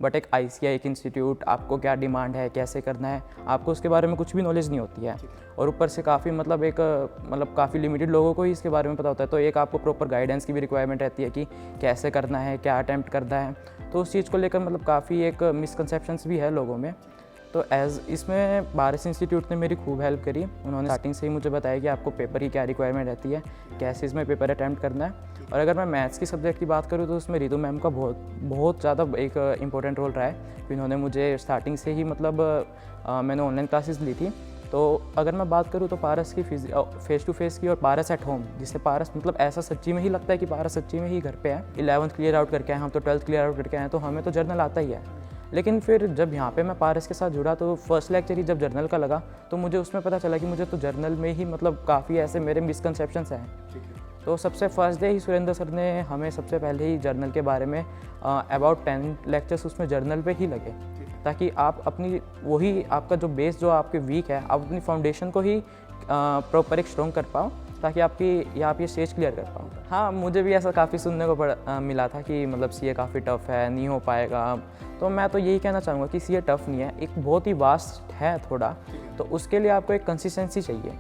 But एक ICI एक institute, आपको क्या डिमांड है, कैसे करना है, आपको उसके बारे में कुछ भी नॉलेज नहीं होती है। और ऊपर से काफ़ी काफ़ी लिमिटेड लोगों को ही इसके बारे में पता होता है। तो एक आपको प्रॉपर गाइडेंस की भी रिक्वायरमेंट रहती है कि कैसे करना है, क्या अटैम्प्ट करना है। तो उस चीज़ को लेकर काफ़ी एक मिसकंसेप्शंस भी है लोगों में। तो इसमें पारस इंस्टीट्यूट ने मेरी खूब हेल्प करी। उन्होंने स्टार्टिंग से ही मुझे बताया कि आपको पेपर की क्या रिक्वायरमेंट रहती है, कैसे इसमें पेपर अटैम्प्ट करना है। और अगर मैं मैथ्स की सब्जेक्ट की बात करूँ तो उसमें रितु मैम का बहुत ज़्यादा एक इम्पोर्टेंट रोल रहा है। इन्होंने मुझे स्टार्टिंग से ही मैंने ऑनलाइन क्लासेस ली थी। तो अगर मैं बात करूँ तो पारस की फेस टू फेस की और पारस एट होम, जिससे पारस ऐसा सच्ची में ही लगता है कि पारस सच्ची में ही घर पे है। 11th क्लियर आउट करके आए हम, तो 12th क्लियर आउट करके आए, तो हमें तो जर्नल आता ही है। लेकिन फिर जब यहाँ पे मैं पारस के साथ जुड़ा तो फर्स्ट लेक्चर ही जब जर्नल का लगा तो मुझे उसमें पता चला कि मुझे तो जर्नल में ही काफ़ी ऐसे मेरे मिसकंसेप्शंस हैं। तो सबसे फर्स्ट डे ही सुरेंद्र सर ने हमें सबसे पहले ही जर्नल के बारे में अबाउट 10 लेक्चर्स उसमें जर्नल पे ही लगे, ताकि आप अपनी आपका जो बेस जो आपके वीक है, आप अपनी फाउंडेशन को ही प्रॉपर एक स्ट्रॉन्ग कर पाओ, ताकि आप ये स्टेज क्लियर कर पाओ। हाँ, मुझे भी ऐसा काफ़ी सुनने को मिला था कि CA काफ़ी टफ़ है, नहीं हो पाएगा। तो मैं तो यही कहना चाहूँगा कि CA टफ़ नहीं है, एक बहुत ही वास्ट है थोड़ा। तो उसके लिए आपको एक कंसिस्टेंसी चाहिए।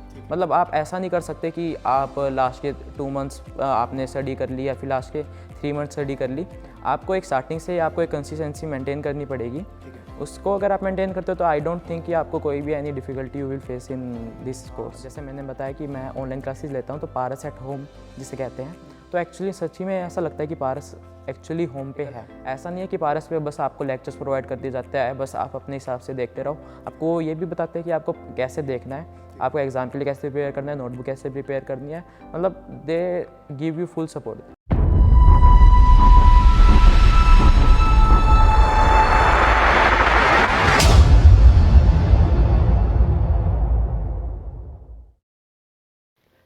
आप ऐसा नहीं कर सकते कि आप लास्ट के 2 मंथ्स आपने स्टडी कर ली या फिर लास्ट के 3 मंथ्स स्टडी कर ली। आपको एक स्टार्टिंग से आपको एक कंसिस्टेंसी मेंटेन करनी पड़ेगी। उसको अगर आप मेंटेन करते हो तो आई डोंट थिंक कि आपको कोई भी any difficulty you will face in this course. जैसे मैंने बताया कि मैं ऑनलाइन क्लासेस लेता हूँ, तो पारस एट होम जिसे कहते हैं, तो एक्चुअली सच्ची में ऐसा लगता है कि पारस एक्चुअली होम पे है। ऐसा नहीं है कि पारस पे बस आपको लेक्चर्स प्रोवाइड कर दिया जाता है, बस आप अपने हिसाब से देखते रहो। आपको ये भी बताते हैं कि आपको कैसे देखना है, आपको एग्ज़ाम के लिए कैसे प्रिपेयर करना है, नोटबुक कैसे प्रिपेयर करनी है। They give you full support.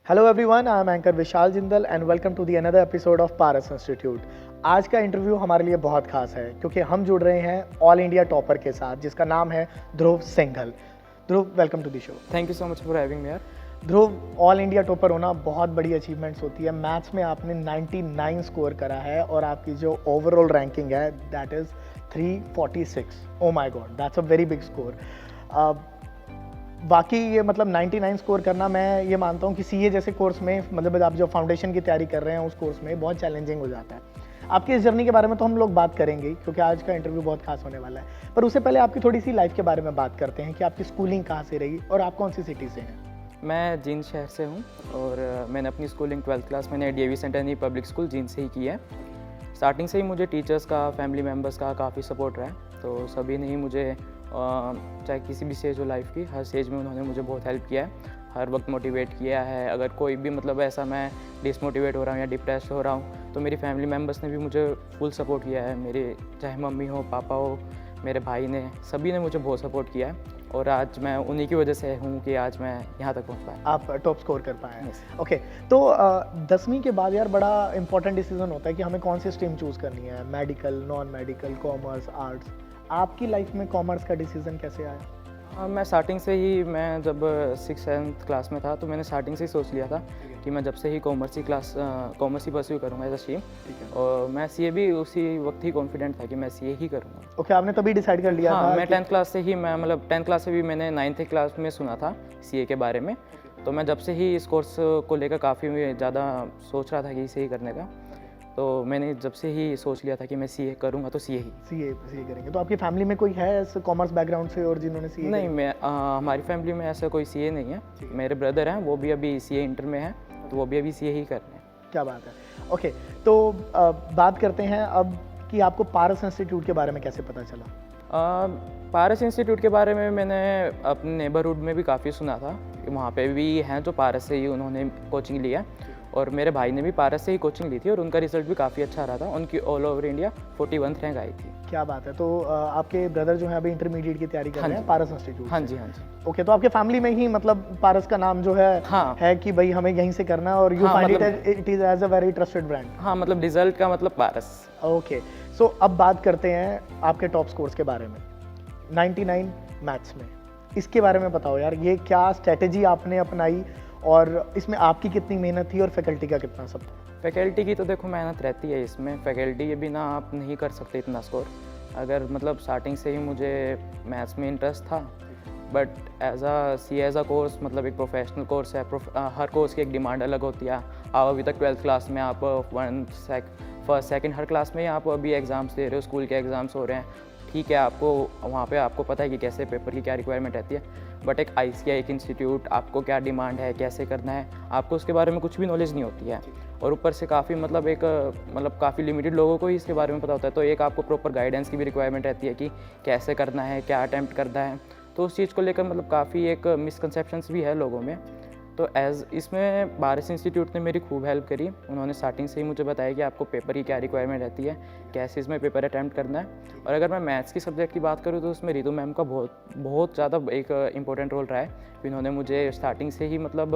Hello everyone, I am anchor Vishal Jindal and welcome to the another episode of Paras institute. आज का इंटरव्यू हमारे लिए बहुत खास है क्योंकि हम जुड़ रहे हैं ऑल इंडिया टॉपर के साथ, जिसका नाम है Dhruv Singhal. Dhruv, welcome to the show. Thank you so much for having me यार। ध्रुव, ऑल इंडिया टॉपर होना बहुत बड़ी अचीवमेंट्स होती है। मैथ्स में आपने 99 स्कोर करा है और आपकी जो ओवरऑल रैंकिंग है that is 346। Oh my God, that's a very big score. बाकी ये 99 स्कोर करना, मैं ये मानता हूँ कि CA जैसे कोर्स में आप जो फाउंडेशन की तैयारी कर रहे हैं उस कोर्स में बहुत चैलेंजिंग हो जाता है। आपकी इस जर्नी के बारे में तो हम लोग बात करेंगे क्योंकि आज का इंटरव्यू बहुत खास होने वाला है, पर उससे पहले आपकी थोड़ी सी लाइफ के बारे में बात करते हैं कि आपकी स्कूलिंग कहाँ से रही और आप कौन सी सिटी से हैं। मैं जींद शहर से हूँ और मैंने अपनी स्कूलिंग 12th क्लास मैंने DAV centenary public school Jind से ही की है। स्टार्टिंग से ही मुझे टीचर्स का, फैमिली मेम्बर्स का काफ़ी सपोर्ट रहा है। तो सभी ने ही मुझे चाहे किसी भी स्टेज हो लाइफ की, हर स्टेज में उन्होंने मुझे बहुत हेल्प किया है, हर वक्त मोटिवेट किया है। अगर कोई भी ऐसा मैं डिसमोटिवेट हो रहा हूँ या डिप्रेस हो रहा हूँ तो मेरी फैमिली मेम्बर्स ने भी मुझे फुल सपोर्ट किया है। मेरे चाहे मम्मी हो, पापा हो, मेरे भाई ने, सभी ने मुझे बहुत सपोर्ट किया है और आज मैं उन्हीं की वजह से हूँ कि आज मैं यहाँ तक पहुँच पाया। आप टॉप स्कोर कर पाए हैं। ओके, तो 10वीं के बाद यार बड़ा इंपॉर्टेंट डिसीजन होता है कि हमें कौन सी स्ट्रीम चूज़ करनी है, medical, non medical, commerce, arts. आपकी लाइफ में कॉमर्स का डिसीजन कैसे आया? मैं स्टार्टिंग से ही, मैं जब 6th-7th क्लास में था तो मैंने स्टार्टिंग से ही सोच लिया था कि मैं जब से ही कॉमर्स ही परस्यू करूँगा एज अ स्ट्रीम। और मैं CA भी उसी वक्त ही कॉन्फिडेंट था कि मैं CA ही करूँगा। ओके, आपने तभी डिसाइड कर लिया? हाँ, था मैं 10th क्लास से ही 10th क्लास से भी मैंने 9th क्लास में सुना था CA के बारे में। तो मैं जब से ही इस कोर्स को लेकर काफ़ी ज़्यादा सोच रहा था कि CA करने का। तो मैंने जब से ही सोच लिया था कि मैं CA करूँगा तो CA करेंगे। तो आपकी फैमिली में कोई है कॉमर्स बैकग्राउंड से और जिन्होंने CA? नहीं, हमारी फैमिली में ऐसा कोई CA नहीं है। मेरे ब्रदर हैं, वो भी अभी CA इंटर में है, तो वो भी अभी CA ही कर रहे हैं। क्या बात है। ओके, तो बात करते हैं अब कि आपको पारस इंस्टीट्यूट के बारे में कैसे पता चला? पारस इंस्टीट्यूट के बारे में मैंने अपने नेबरहुड में भी काफ़ी सुना था। वहाँ पे भी हैं जो पारस से ही उन्होंने कोचिंग लिया और मेरे भाई ने भी पारस से ही कोचिंग ली थी और उनका रिजल्ट भी काफ़ी अच्छा रहा था। उनकी all over India 41th rank आई थी। क्या बात है। तो आपके ब्रदर जो है अभी इंटरमीडिएट की तैयारी कर रहे हैं पारस इंस्टीट्यूट? हाँ जी। ओके, तो आपके फैमिली में ही पारस का नाम जो है है कि भाई हमें यहीं से करना और you find it is as a very trusted brand? हाँ, रिजल्ट का पारस। ओके, सो अब बात करते हैं आपके टॉप स्कोर्स के बारे में। 99 मैथ्स में, इसके बारे में बताओ यार, ये क्या स्ट्रेटेजी आपने अपनाई और इसमें आपकी कितनी मेहनत थी और फैकल्टी का कितना सपोर्ट? फैकल्टी की तो देखो मेहनत रहती है इसमें, फैकल्टी के बिना आप नहीं कर सकते इतना स्कोर। अगर मतलब स्टार्टिंग से ही मुझे मैथ्स में इंटरेस्ट था, बट एज अ कोर्स मतलब एक प्रोफेशनल कोर्स है। हर कोर्स की एक डिमांड अलग होती है। आप अभी तक 12th क्लास में आप फर्स्ट सेकंड हर क्लास में आप अभी एग्ज़ाम्स दे रहे हो, स्कूल के एग्ज़ाम्स हो रहे हैं। ठीक है, आपको वहाँ पे आपको पता है कि कैसे पेपर की क्या रिक्वायरमेंट रहती है, बट एक आईसीएआई एक इंस्टीट्यूट, आपको क्या डिमांड है, कैसे करना है, आपको उसके बारे में कुछ भी नॉलेज नहीं होती है। और ऊपर से काफ़ी मतलब काफ़ी लिमिटेड लोगों को ही इसके बारे में पता होता है। तो एक आपको प्रॉपर गाइडेंस की भी रिक्वायरमेंट रहती है कि कैसे करना है, क्या अटैम्प्ट करना है। तो उस चीज़ को लेकर मतलब काफ़ी एक मिसकंसेप्शंस भी है लोगों में। तो इसमें भारत इंस्टीट्यूट ने मेरी खूब हेल्प करी। उन्होंने स्टार्टिंग से ही मुझे बताया कि आपको पेपर की क्या रिक्वायरमेंट रहती है, कैसे इसमें पेपर अटैम्प्ट करना है। और अगर मैं मैथ्स की सब्जेक्ट की बात करूँ तो उसमें रितु मैम का बहुत ज़्यादा एक इम्पोर्टेंट रोल रहा है। इन्होंने मुझे स्टार्टिंग से ही मतलब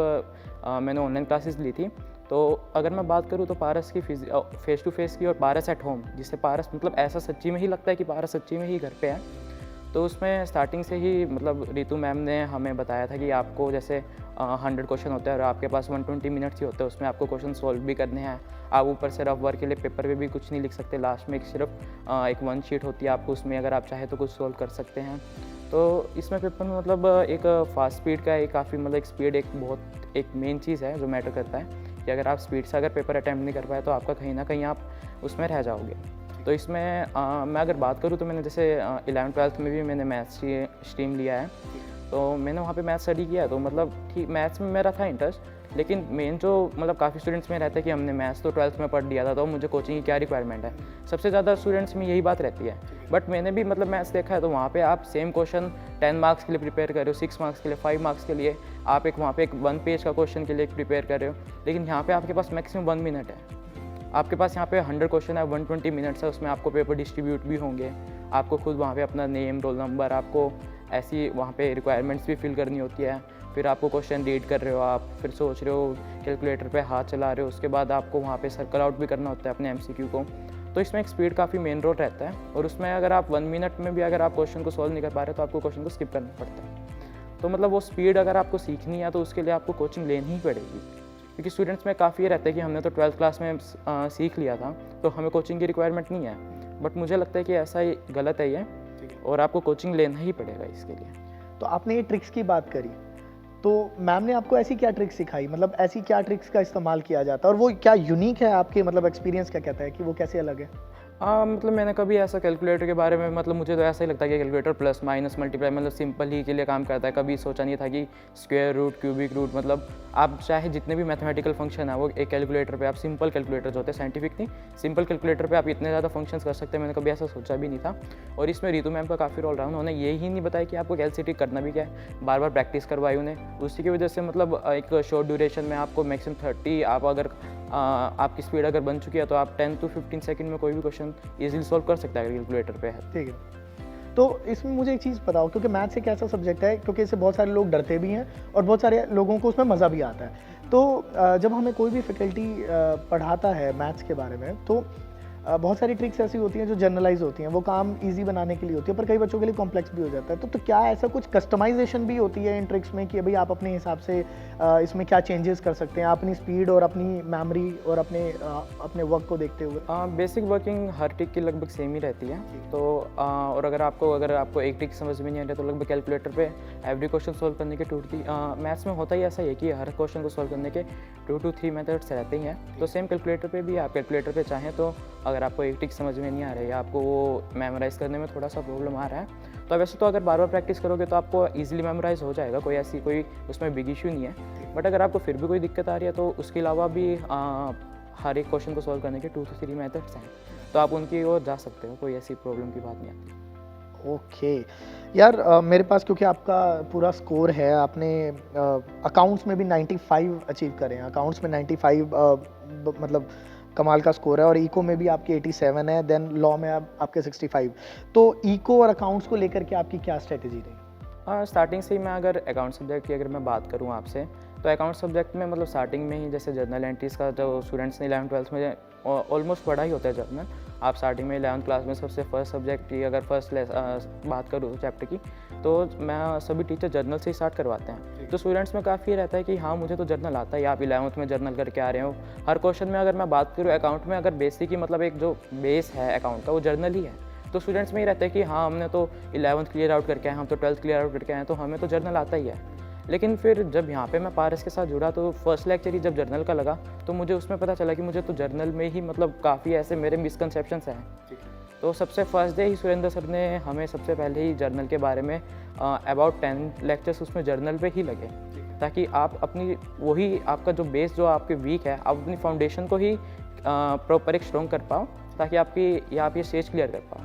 मैंने ऑनलाइन क्लासेस ली थी। तो अगर मैं बात करूँ तो पारस की फेस टू फेस की और पारस एट होम, जिससे पारस मतलब ऐसा सच्ची में ही लगता है कि पारस सच्ची में ही घर पे है। तो उसमें स्टार्टिंग से ही मतलब रितु मैम ने हमें बताया था कि आपको जैसे 100 क्वेश्चन होते हैं और आपके पास 120 मिनट्स ही होते हैं, उसमें आपको क्वेश्चन सॉल्व भी करने हैं। आप ऊपर से रफ वर्क के लिए पेपर पे भी कुछ नहीं लिख सकते। लास्ट में सिर्फ एक वन शीट होती है आपको, उसमें अगर आप चाहें तो कुछ सॉल्व कर सकते हैं। तो इसमें पेपर में मतलब एक फास्ट स्पीड का एक काफ़ी मतलब एक स्पीड एक मेन चीज़ है जो मैटर करता है कि अगर आप स्पीड से अगर पेपर अटैम्प्ट नहीं कर पाए तो आपका कहीं ना कहीं आप उसमें रह जाओगे। तो इसमें मैं अगर बात करूँ तो मैंने जैसे 11th-12th में भी मैंने मैथ्स की स्ट्रीम लिया है। तो मैंने वहाँ पे मैथ्स स्टडी किया है। तो मतलब ठीक मैथ्स में मेरा था इंटरेस्ट, लेकिन मेन जो मतलब काफ़ी स्टूडेंट्स में रहता है कि हमने मैथ्स तो 12th में पढ़ लिया था, तो मुझे कोचिंग की क्या रिक्वायरमेंट है। सबसे ज़्यादा स्टूडेंट्स में यही बात रहती है। बट मैंने भी मतलब मैथ्स देखा है, तो वहाँ पे आप सेम क्वेश्चन 10 मार्क्स के लिए प्रिपेयर कर रहे हो, 6 मार्क्स के लिए, 5 मार्क्स के लिए आप वहाँ पे एक 1 पेज का क्वेश्चन के लिए प्रिपेयर कर रहे हो। लेकिन यहाँ पे आपके पास मैक्सिमम 1 मिनट है। आपके पास यहाँ पे 100 क्वेश्चन है, 120 मिनट्स है, उसमें आपको पेपर डिस्ट्रीब्यूट भी होंगे। आपको खुद वहाँ पे अपना नेम, रोल नंबर, आपको ऐसी वहाँ पे रिक्वायरमेंट्स भी फिल करनी होती है। फिर आपको क्वेश्चन रीड कर रहे हो आप, फिर सोच रहे हो, कैलकुलेटर पे हाथ चला रहे हो, उसके बाद आपको वहाँ पे सर्कल आउट भी करना होता है अपने एमसीक्यू को। तो इसमें एक स्पीड काफ़ी मेन रोल रहता है। और उसमें अगर आप 1 मिनट में भी अगर आप क्वेश्चन को सॉल्व नहीं कर पा रहे तो आपको क्वेश्चन को स्किप करना पड़ता है। तो मतलब वो स्पीड अगर आपको सीखनी है तो उसके लिए आपको कोचिंग लेनी ही पड़ेगी, क्योंकि स्टूडेंट्स में काफ़ी ये रहता है कि हमने तो 12th क्लास में सीख लिया था तो हमें कोचिंग की रिक्वायरमेंट नहीं है। बट मुझे लगता है कि ऐसा ही गलत है ये, और आपको कोचिंग लेना ही पड़ेगा इसके लिए। तो आपने ये ट्रिक्स की बात करी, तो मैम ने आपको ऐसी क्या ट्रिक्स सिखाई, मतलब ऐसी क्या ट्रिक्स का इस्तेमाल किया जाता है और वो क्या यूनिक है आपके मतलब एक्सपीरियंस क्या कहता है कि वो कैसे अलग है? मतलब मैंने कभी ऐसा कैलकुलेटर के बारे में मतलब मुझे तो ऐसा ही लगता है कि कैलकुलेटर प्लस माइनस मल्टीप्लाई मतलब सिंपल ही के लिए काम करता है। कभी सोचा नहीं था कि स्क्वायर रूट, क्यूबिक रूट, मतलब आप चाहे जितने भी मैथमेटिकल फंक्शन है वो एक कैलकुलेटर पे आप सिंपल कैलकुलेटर जो होते हैं, साइंटिफिक नहीं, सिंपल कैलकुलेटर पे आप इतने ज़्यादा फंक्शंस कर सकते हैं। मैंने कभी ऐसा सोचा भी नहीं था। और इसमें रितु मैम का काफ़ी रोल रहा। उन्होंने ये ही नहीं बताया कि आपको कैलसीटी करना भी क्या है, बार बार प्रैक्टिस करवाई उन्हें। उसी की वजह से मतलब एक शॉर्ट ड्यूरेशन में आपको मैक्सिमम 30 आप अगर आपकी स्पीड अगर बन चुकी है तो आप 10 to 15 सेकंड में कोई भी क्वेश्चन इजीली सॉल्व कर सकता है कैलकुलेटर पे है। ठीक है। तो इसमें मुझे एक चीज़ बताओ, क्योंकि मैथ्स एक ऐसा सब्जेक्ट है क्योंकि इससे बहुत सारे लोग डरते भी हैं और बहुत सारे लोगों को उसमें मज़ा भी आता है। तो जब हमें कोई भी फैकल्टी पढ़ाता है मैथ्स के बारे में, तो बहुत सारी ट्रिक्स ऐसी होती हैं जो जनरलाइज होती हैं, वो काम इजी बनाने के लिए होती है, पर कई बच्चों के लिए कॉम्प्लेक्स भी हो जाता है। तो क्या ऐसा कुछ कस्टमाइजेशन भी होती है इन ट्रिक्स में कि भाई आप अपने हिसाब से इसमें क्या चेंजेस कर सकते हैं अपनी स्पीड और अपनी मेमोरी और अपने वर्क को देखते हुए? बेसिक वर्किंग हर ट्रिक की लगभग सेम ही रहती है। तो और अगर आपको एक ट्रिक समझ में नहीं आ रही तो लगभग कैलकुलेटर पे एवरी क्वेश्चन सॉल्व करने के मैथ्स में होता ही ऐसा ही है कि हर क्वेश्चन को सॉल्व करने के 2 to 3 मेथड्स रहते ही हैं। तो सेम कैलकुलेटर पे भी आप कैलकुलेटर पे चाहें तो अगर आपको एक ट्रिक समझ में नहीं आ रही है, आपको वो मेमोराइज़ करने में थोड़ा सा प्रॉब्लम आ रहा है, तो वैसे तो अगर बार बार प्रैक्टिस करोगे तो आपको ईजिली मेमोराइज हो जाएगा, कोई उसमें बिग इशू नहीं है। बट अगर आपको फिर भी कोई दिक्कत आ रही है तो उसके अलावा भी हर एक क्वेश्चन को सॉल्व करने के 2 to 3 मेथड्स हैं, तो आप उनकी ओर जा सकते हो, कोई ऐसी प्रॉब्लम की बात नहीं आती। ओके यार, मेरे पास क्योंकि आपका पूरा स्कोर है, आपने अकाउंट्स में भी 95 अचीव करे हैं, अकाउंट्स में 95 मतलब कमाल का स्कोर है, और इको में भी आपकी 87 है, देन लॉ में आपके 65। तो इको और अकाउंट्स को लेकर के आपकी क्या स्ट्रेटेजी रही? स्टार्टिंग से ही मैं अगर अकाउंट सब्जेक्ट की अगर मैं बात करूँ आपसे, तो अकाउंट सब्जेक्ट में मतलब स्टार्टिंग में ही जैसे जर्नल एंट्रीज़ का जो स्टूडेंट्स ने 11th-12th में ऑलमोस्ट पढ़ा ही होता है जर्नल। आप स्टार्टिंग में 11th क्लास में सबसे फर्स्ट सब्जेक्ट की अगर बात करूँ चैप्टर की, तो मैं सभी टीचर जर्नल से ही स्टार्ट करवाते हैं। तो स्टूडेंट्स में काफ़ी रहता है कि हाँ मुझे तो जर्नल आता है, आप 11th में जर्नल करके आ रहे हो। हर क्वेश्चन में अगर मैं बात करूँ अकाउंट में, अगर बेसिक ही मतलब एक जो बेस है अकाउंट का वो जर्नल ही है। तो स्टूडेंट्स में ये रहता है कि हाँ हमने तो 11th क्लियर आउट करके आए, हम तो 12th क्लियर आउट करके आए, तो हमें तो जर्नल आता ही है। लेकिन फिर जब यहाँ पे मैं पारस के साथ जुड़ा तो फर्स्ट लेक्चर ही जब जर्नल का लगा तो मुझे उसमें पता चला कि मुझे तो जर्नल में ही मतलब काफ़ी ऐसे मेरे मिसकंसेप्शंस हैं। तो सबसे फर्स्ट डे ही सुरेंद्र सर ने हमें सबसे पहले ही जर्नल के बारे में अबाउट 10 लेक्चर्स उसमें जर्नल पे ही लगे, ताकि आप अपनी वही आपका जो बेस जो आपके वीक है आप अपनी फाउंडेशन को ही प्रॉपर एक स्ट्रॉन्ग कर पाओ, ताकि आप ये स्टेज क्लियर कर पाओ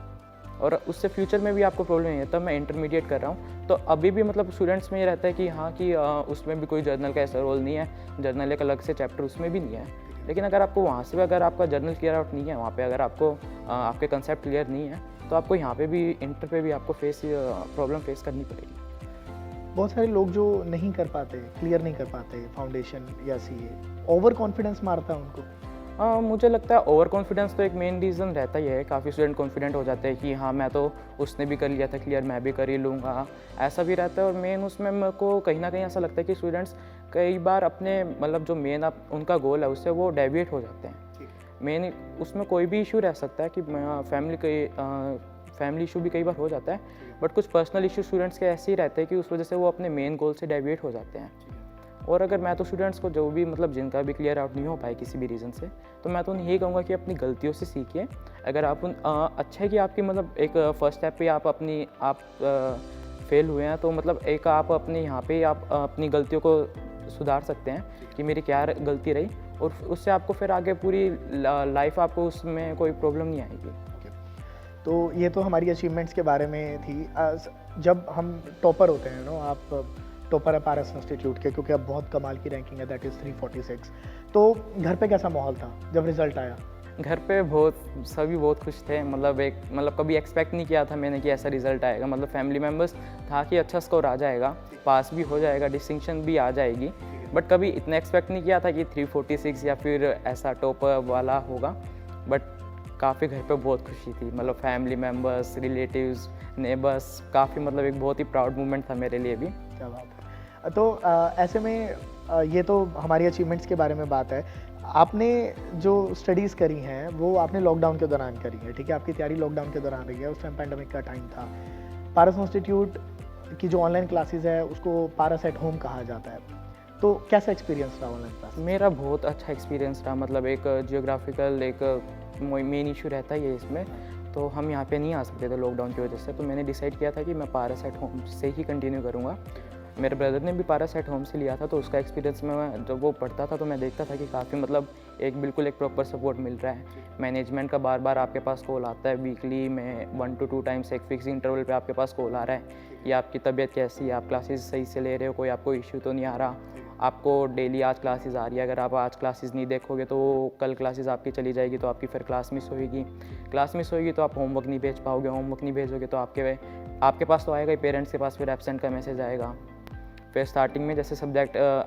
और उससे फ्यूचर में भी आपको प्रॉब्लम नहीं है। तब मैं इंटरमीडिएट कर रहा हूँ तो अभी भी मतलब स्टूडेंट्स में ये रहता है कि हाँ कि उसमें भी कोई जर्नल का ऐसा रोल नहीं है, जर्नल एक अलग से चैप्टर उसमें भी नहीं है। लेकिन अगर आपको वहाँ से भी अगर आपका जर्नल क्लियर आउट नहीं है, वहाँ पे अगर आपको आपके कंसेप्ट क्लियर नहीं है तो आपको यहाँ पे भी इंटर पे भी आपको प्रॉब्लम फेस करनी पड़ेगी। बहुत सारे लोग जो नहीं कर पाते, क्लियर नहीं कर पाते फाउंडेशन या सीए, ओवर कॉन्फिडेंस मारता है उनको। मुझे लगता है ओवर कॉन्फिडेंस तो एक मेन रीज़न रहता ही है। काफ़ी स्टूडेंट कॉन्फिडेंट हो जाते हैं कि हाँ मैं तो उसने भी कर लिया था क्लियर, मैं भी कर ही लूँगा, ऐसा भी रहता है। और मेन उसमें मेरे को कहीं ना कहीं ऐसा लगता है कि स्टूडेंट्स कई बार अपने मतलब जो मेन उनका गोल है उससे वो डेविएट हो जाते हैं। मेन उसमें कोई भी इशू रह सकता है कि फैमिली इशू भी कई बार हो जाता है, बट कुछ पर्सनल इशू स्टूडेंट्स के ऐसे ही रहते हैं कि उस वजह से वो अपने मेन गोल से डेविएट हो जाते हैं। और अगर मैं तो स्टूडेंट्स को जो भी मतलब जिनका भी क्लियर आउट नहीं हो पाए किसी भी रीज़न से, तो मैं तो यही कहूँगा कि अपनी गलतियों से सीखिए। अगर आप अच्छा है कि आपकी मतलब एक फर्स्ट स्टेप पे आप फेल हुए हैं तो मतलब एक आप अपने यहाँ पे आप अपनी गलतियों को सुधार सकते हैं कि मेरी क्या गलती रही, और उससे आपको फिर आगे पूरी लाइफ आपको उसमें कोई प्रॉब्लम नहीं आएगी। तो ये तो हमारी अचीवमेंट्स के बारे में थी। जब हम टॉपर होते हैं नो, आप टॉपर है पारस इंस्टीट्यूट के, क्योंकि अब बहुत कमाल की रैंकिंग है, दैट इज़ 346। तो घर पे कैसा माहौल था जब रिजल्ट आया? घर पे सभी बहुत खुश थे। मतलब कभी एक्सपेक्ट नहीं किया था मैंने कि ऐसा रिजल्ट आएगा। मतलब फैमिली मेम्बर्स था कि अच्छा स्कोर आ जाएगा, पास भी हो जाएगा, डिस्टिंक्शन भी आ जाएगी, बट कभी इतना एक्सपेक्ट नहीं किया था कि 346 या फिर ऐसा टॉपर वाला होगा। बट काफ़ी घर पे बहुत खुशी थी, मतलब फैमिली मेम्बर्स, रिलेटिव्स, नेबर्स, काफ़ी मतलब एक बहुत ही प्राउड मोमेंट था मेरे लिए भी। क्या बात है। तो ऐसे में ये तो हमारी अचीवमेंट्स के बारे में बात है। आपने जो स्टडीज़ करी हैं वो आपने लॉकडाउन के दौरान करी है, ठीक है? आपकी तैयारी लॉकडाउन के दौरान रही है, उस टाइम पैंडेमिक का टाइम था। पारस इंस्टीट्यूट की जो ऑनलाइन क्लासेस है उसको पारस एट होम कहा जाता है। तो कैसा एक्सपीरियंस रहा ऑनलाइन क्लास? मेरा बहुत अच्छा एक्सपीरियंस रहा। मतलब एक जियोग्राफिकल एक मेन इशू रहता ही है इसमें, तो हम यहाँ पे नहीं आ सकते थे लॉकडाउन की वजह से। तो मैंने डिसाइड किया था कि मैं पारस एट होम से ही कंटिन्यू करूँगा। मेरे ब्रदर ने भी पारस एट होम से लिया था, तो उसका एक्सपीरियंस में जब वो पढ़ता था तो मैं देखता था कि काफ़ी मतलब बिल्कुल एक प्रॉपर सपोर्ट मिल रहा है। मैनेजमेंट का बार बार आपके पास कॉल आता है, वीकली में 1 to 2 टाइम्स एक फिक्स इंटरवल पे आपके पास कॉल आ रहा है कि आपकी तबीयत कैसी है, आप क्लासेस सही से ले रहे हो, कोई आपको इशू तो नहीं आ रहा, आपको डेली आज क्लासेस आ रही है, अगर आप आज क्लासेस नहीं देखोगे तो कल क्लासेस आपकी चली जाएगी, तो आपकी फिर क्लास मिस होएगी, क्लास मिस होएगी तो आप होमवर्क नहीं भेज पाओगे, होमवर्क नहीं भेजोगे तो आपके पास तो आएगा ही, पेरेंट्स के पास फिर एब्सेंट का मैसेज आएगा। फिर स्टार्टिंग में जैसे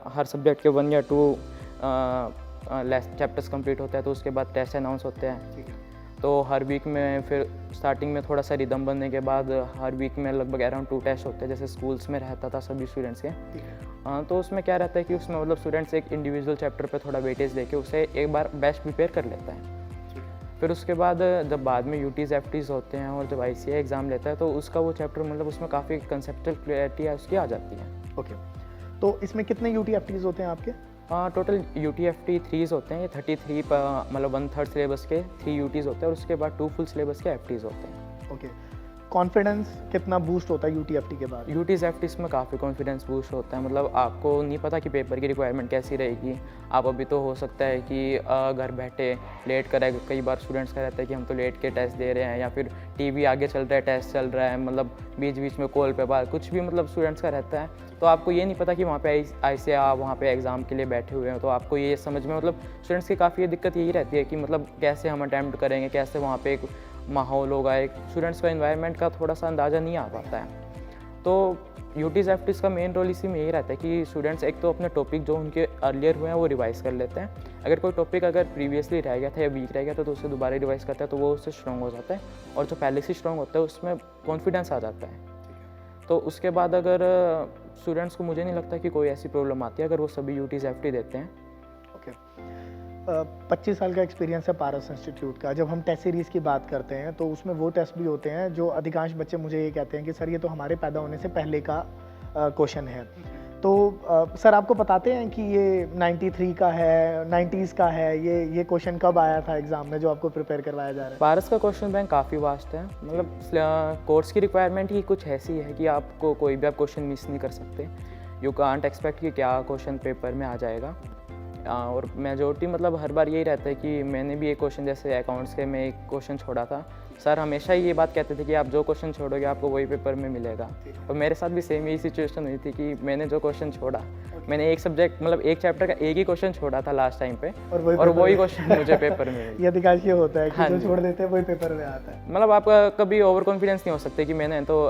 हर सब्जेक्ट के 1 या 2 चैप्टर्स कंप्लीट होता है, तो उसके बाद टेस्ट अनाउंस होते हैं। तो हर वीक में फिर स्टार्टिंग में थोड़ा सा रिदम बनने के बाद हर वीक में लगभग अराउंड 2 टेस्ट होते हैं, जैसे स्कूल्स में रहता था सभी स्टूडेंट्स के। तो उसमें क्या रहता है कि उसमें मतलब स्टूडेंट्स एक इंडिविजुअल चैप्टर पे थोड़ा वेटेज देके उसे एक बार बेस्ट प्रिपेयर कर लेता है। फिर उसके बाद जब बाद में यूटीज़ एफटीज़ होते हैं और जब ICAI एग्ज़ाम लेता है तो उसका वो चैप्टर मतलब उसमें काफ़ी कंसेप्चुअल क्लैरिटी है उसकी आ जाती है। ओके, तो इसमें कितने UT-FTs होते हैं आपके? टोटल UT-FT 3 होते हैं, ये 33 मतलब 1/3 सिलेबस के 3 UTs होते हैं और उसके बाद 2 फुल सिलेबस के FTs होते हैं। ओके, कॉन्फिडेंस कितना बूस्ट होता है UT-FT के बाद? UTs FTs में काफ़ी कॉन्फिडेंस बूस्ट होता है। मतलब आपको नहीं पता कि पेपर की रिक्वायरमेंट कैसी रहेगी। आप अभी तो हो सकता है कि घर बैठे लेट करें, कई बार स्टूडेंट्स का रहता है कि हम तो लेट के टेस्ट दे रहे हैं, या फिर टीवी आगे चल रहा है, टेस्ट चल रहा है, मतलब बीच बीच में कॉल पे बात, कुछ भी मतलब स्टूडेंट्स का रहता है। तो आपको ये नहीं पता कि वहाँ पे ICAI आप वहाँ पे एग्ज़ाम के लिए बैठे हुए हैं, तो आपको ये समझ में मतलब स्टूडेंट्स की काफ़ी दिक्कत यही रहती है कि मतलब कैसे हम अटैम्प्ट करेंगे, कैसे वहाँ पे एक माहौल होगा, एक स्टूडेंट्स का एनवायरनमेंट का थोड़ा सा अंदाज़ा नहीं आ पाता है। तो UTs FTs का मेन रोल इसी में यही रहता है कि स्टूडेंट्स एक तो अपने टॉपिक जो उनके अर्लियर हुए हैं वो रिवाइज़ कर लेते हैं। अगर कोई टॉपिक अगर प्रीवियसली रह गया था या वीक रह गया था तो उसे दोबारा रिवाइज़ करता है, तो वो उससे स्ट्रॉन्ग हो जाता है, और जो पहले से स्ट्रॉन्ग होता है उसमें कॉन्फिडेंस आ जाता है। तो उसके बाद अगर स्टूडेंट्स को मुझे नहीं लगता कि कोई ऐसी प्रॉब्लम आती है अगर वो सभी UTs FT देते हैं। ओके, 25 साल का एक्सपीरियंस है पारस इंस्टीट्यूट का। जब हम टेस्ट सीरीज़ की बात करते हैं तो उसमें वो टेस्ट भी होते हैं जो अधिकांश बच्चे मुझे ये कहते हैं कि सर ये तो हमारे पैदा होने से पहले का क्वेश्चन है। तो सर आपको बताते हैं कि ये 93 का है, 90s का है, ये क्वेश्चन कब आया था एग्ज़ाम में जो आपको प्रिपेयर करवाया जा रहा है? पारस का क्वेश्चन बैंक काफ़ी वास्ट है, मतलब कोर्स की रिक्वायरमेंट ही कुछ ऐसी है कि आपको कोई भी आप क्वेश्चन मिस नहीं कर सकते। यू कांट एक्सपेक्ट कि क्या क्वेश्चन पेपर में आ जाएगा। और मेजोरिटी मतलब हर बार यही रहता है कि मैंने भी एक क्वेश्चन जैसे अकाउंट्स के में एक क्वेश्चन छोड़ा था, सर हमेशा ही ये बात कहते थे कि आप जो क्वेश्चन छोड़ोगे आपको वही पेपर में मिलेगा। और मेरे साथ भी सेम यही सिचुएशन हुई थी कि मैंने जो क्वेश्चन छोड़ा, मैंने एक सब्जेक्ट मतलब एक चैप्टर का एक ही क्वेश्चन छोड़ा था लास्ट टाइम पे, और वही क्वेश्चन मुझे पेपर में ये अधिकांश ये होता है कि जो छोड़ देते हैं वही पेपर में आता है। मतलब आपका कभी ओवर कॉन्फिडेंस नहीं हो सकते कि मैंने तो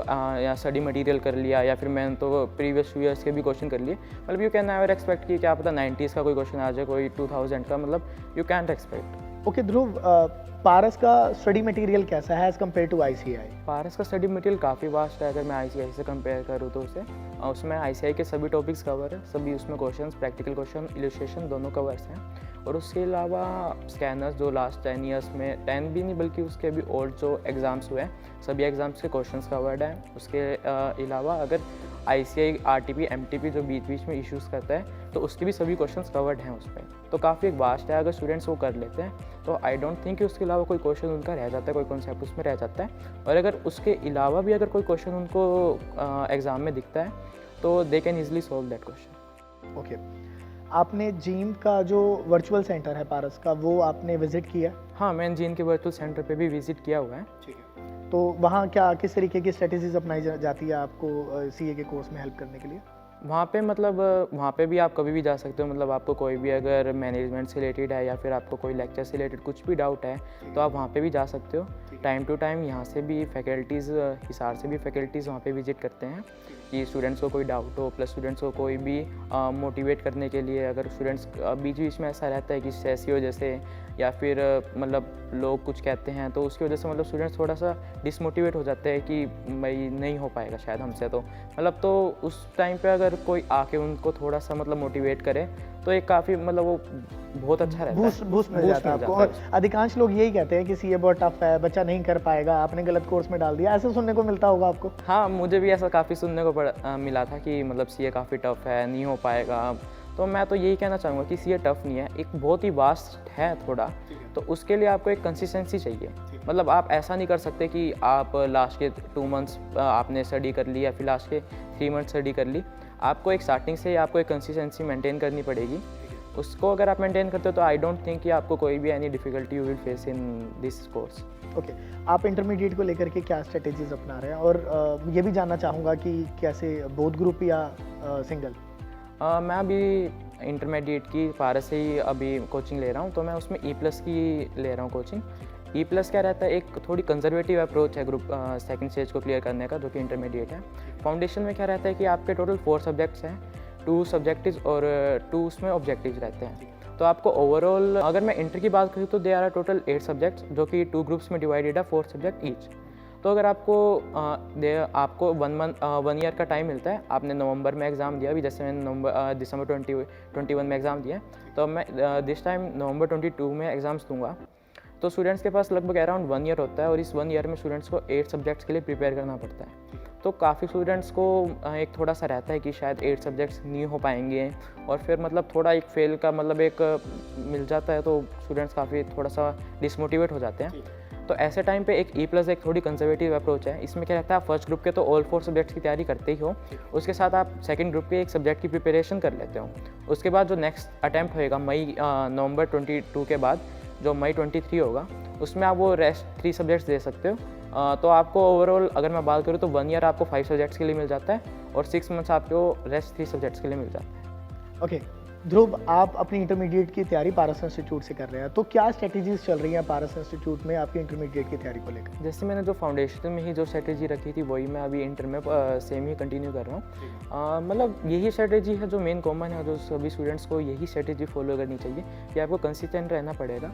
या स्टडी मटेरियल कर लिया या फिर मैंने तो प्रीवियस ईयर्स के भी क्वेश्चन कर लिए। मतलब यू कैन नेवर एक्सपेक्ट कि क्या पता 90s का कोई क्वेश्चन आ जाए, कोई 2000 का, मतलब यू कैंट एक्सपेक्ट। ओके ध्रुव, पारस का स्टडी मटेरियल कैसा है एज़ कम्पेयर टू ICAI? पारस का स्टडी मटेरियल काफ़ी वास्ट है अगर मैं ICAI से कंपेयर करूँ तो उसे। उसमें ICAI के सभी टॉपिक्स कवर है, सभी उसमें क्वेश्चंस, प्रैक्टिकल क्वेश्चन, इलस्ट्रेशन दोनों कवर्स हैं। और उसके अलावा स्कैनर्स जो लास्ट 10 ईयर्स में, 10 भी नहीं बल्कि उसके भी ओल्ड जो एग्ज़ाम्स हुए हैं सभी एग्ज़ाम्स के क्वेश्चंस कवर्ड हैं। उसके अलावा अगर ICAI RTP MTP जो बीच बीच में इश्यूज़ करता है तो उसके भी सभी क्वेश्चंस कवर्ड हैं उस पर। तो काफ़ी एक वास्ट है, अगर स्टूडेंट्स वो कर लेते हैं तो आई डोंट थिंक कि उसके अलावा कोई क्वेश्चन उनका रह जाता है, कोई कॉन्सेप्ट उसमें रह जाता है। और अगर उसके अलावा भी अगर कोई क्वेश्चन उनको एग्ज़ाम में दिखता है तो they can easily solve that question. Okay, आपने जीम का जो वर्चुअल सेंटर है पारस का वो आपने विजिट किया? हाँ, मैंने जीन के वर्चुअल सेंटर पे भी विजिट किया हुआ है। ठीक है, तो वहाँ क्या किस तरीके की स्ट्रेटेजीज अपनाई जाती है आपको CA के कोर्स में हेल्प करने के लिए? वहाँ पे मतलब वहाँ पे भी आप कभी भी जा सकते हो, मतलब आपको कोई भी अगर मैनेजमेंट से रिलेटेड है या फिर आपको कोई लेक्चर से रिलेटेड कुछ भी डाउट है तो आप वहाँ पे भी जा सकते हो। टाइम टू टाइम यहाँ से भी फैकल्टीज़, हिसार से भी फैकल्टीज़ वहाँ पे विजिट करते हैं कि स्टूडेंट्स को कोई डाउट हो, प्लस स्टूडेंट्स को कोई भी मोटिवेट करने के लिए, अगर स्टूडेंट्स बीच बीच में ऐसा रहता है कि स्ट्रेस की वजह से या फिर मतलब लोग कुछ कहते हैं तो उसकी वजह से मतलब स्टूडेंट्स थोड़ा सा डिसमोटिवेट हो जाते हैं कि भाई नहीं हो पाएगा शायद हमसे, तो मतलब तो उस टाइम पे अगर कोई आके उनको थोड़ा सा मतलब मोटिवेट करे तो एक काफ़ी मतलब वो बहुत अच्छा रहता है, बूस्ट मिल जाता है आपको। और अधिकांश लोग यही कहते हैं कि CA बहुत टफ है, बच्चा नहीं कर पाएगा, आपने गलत कोर्स में डाल दिया, ऐसा सुनने को मिलता होगा आपको? हाँ, मुझे भी ऐसा काफ़ी सुनने को मिला था कि मतलब CA काफ़ी टफ है, नहीं हो पाएगा। तो मैं तो यही कहना चाहूँगा कि CA टफ नहीं है, एक बहुत ही वास्ट है थोड़ा, तो उसके लिए आपको एक कंसिस्टेंसी चाहिए। मतलब आप ऐसा नहीं कर सकते कि आप लास्ट के 2 मंथ्स आपने स्टडी कर ली या फिर लास्ट के 3 मंथ्स स्टडी कर ली। आपको एक स्टार्टिंग से आपको एक कंसिस्टेंसी मेंटेन करनी पड़ेगी। उसको अगर आप मेंटेन करते हो तो आई डोंट थिंक कि आपको कोई भी any difficulty you will face in this course. Okay, आप इंटरमीडिएट को लेकर के क्या स्ट्रेटेजीज अपना रहे हैं? और ये भी जानना चाहूँगा कि कैसे बोथ ग्रुप या सिंगल? मैं अभी इंटरमीडिएट की पारस से ही अभी कोचिंग ले रहा हूँ, तो मैं उसमें E+ की ले रहा हूँ कोचिंग। E+ क्या रहता है, एक थोड़ी कंजर्वेटिव अप्रोच है ग्रुप सेकंड स्टेज को क्लियर करने का, जो कि इंटरमीडिएट है। फाउंडेशन में क्या रहता है कि आपके टोटल 4 सब्जेक्ट्स हैं, 2 सब्जेक्टिव्स और 2 उसमें ऑब्जेक्टिव्स रहते हैं। तो आपको ओवरऑल अगर मैं इंटर की बात करूँ तो दे आर टोटल 8 सब्जेक्ट्स जो कि 2 ग्रुप्स में डिवाइडेड है, 4 सब्जेक्ट ईच। तो अगर आपको 1 ईयर का टाइम मिलता है, आपने नवंबर में एग्ज़ाम दिया, अभी जैसे मैंने दिसंबर 2021 में एग्ज़ाम दिया, तो मैं दिस टाइम नवंबर 22 में एग्ज़ाम्स दूंगा। तो स्टूडेंट्स के पास लगभग अराउंड 1 ईयर होता है और इस 1 ईयर में स्टूडेंट्स को 8 सब्जेक्ट्स के लिए प्रिपेयर करना पड़ता है। तो काफ़ी स्टूडेंट्स को एक थोड़ा सा रहता है कि शायद 8 सब्जेक्ट्स नहीं हो पाएंगे और फिर मतलब थोड़ा एक फेल का मतलब एक मिल जाता है, तो स्टूडेंट्स काफ़ी थोड़ा सा डिसमोटिवेट हो जाते हैं। तो ऐसे टाइम पे एक E+ एक थोड़ी कंजर्वेटिव अप्रोच है। इसमें क्या रहता है, आप फर्स्ट ग्रुप के तो ऑल 4 सब्जेक्ट्स की तैयारी करते ही हो, उसके साथ आप सेकंड ग्रुप के एक सब्जेक्ट की प्रिपरेशन कर लेते हो। उसके बाद जो नेक्स्ट अटैम्प्ट होएगा नवंबर 22 के बाद, जो मई 23 होगा, उसमें आप वो रेस्ट 3 सब्जेक्ट्स दे सकते हो। तो आपको ओवरऑल अगर मैं बात करूँ तो 1 ईयर आपको 5 सब्जेक्ट्स के लिए मिल जाता है और 6 मंथ्स आपको रेस्ट 3 सब्जेक्ट्स के लिए मिल जाता है। ओके ध्रुव, आप अपनी इंटरमीडिएट की तैयारी पारस इंस्टीट्यूट से कर रहे हैं, तो क्या स्ट्रेटेजीज चल रही हैं पारस इंस्टीट्यूट में आपकी इंटरमीडिएट की तैयारी को लेकर? जैसे मैंने जो फाउंडेशन में ही जो स्ट्रेटेजी रखी थी वही मैं अभी इंटर में सेम ही कंटिन्यू कर रहा हूँ। मतलब यही स्ट्रेटेजी है जो मेन कॉमन है, जो सभी स्टूडेंट्स को यही स्ट्रेटेजी फॉलो करनी चाहिए कि आपको कंसिस्टेंट रहना पड़ेगा।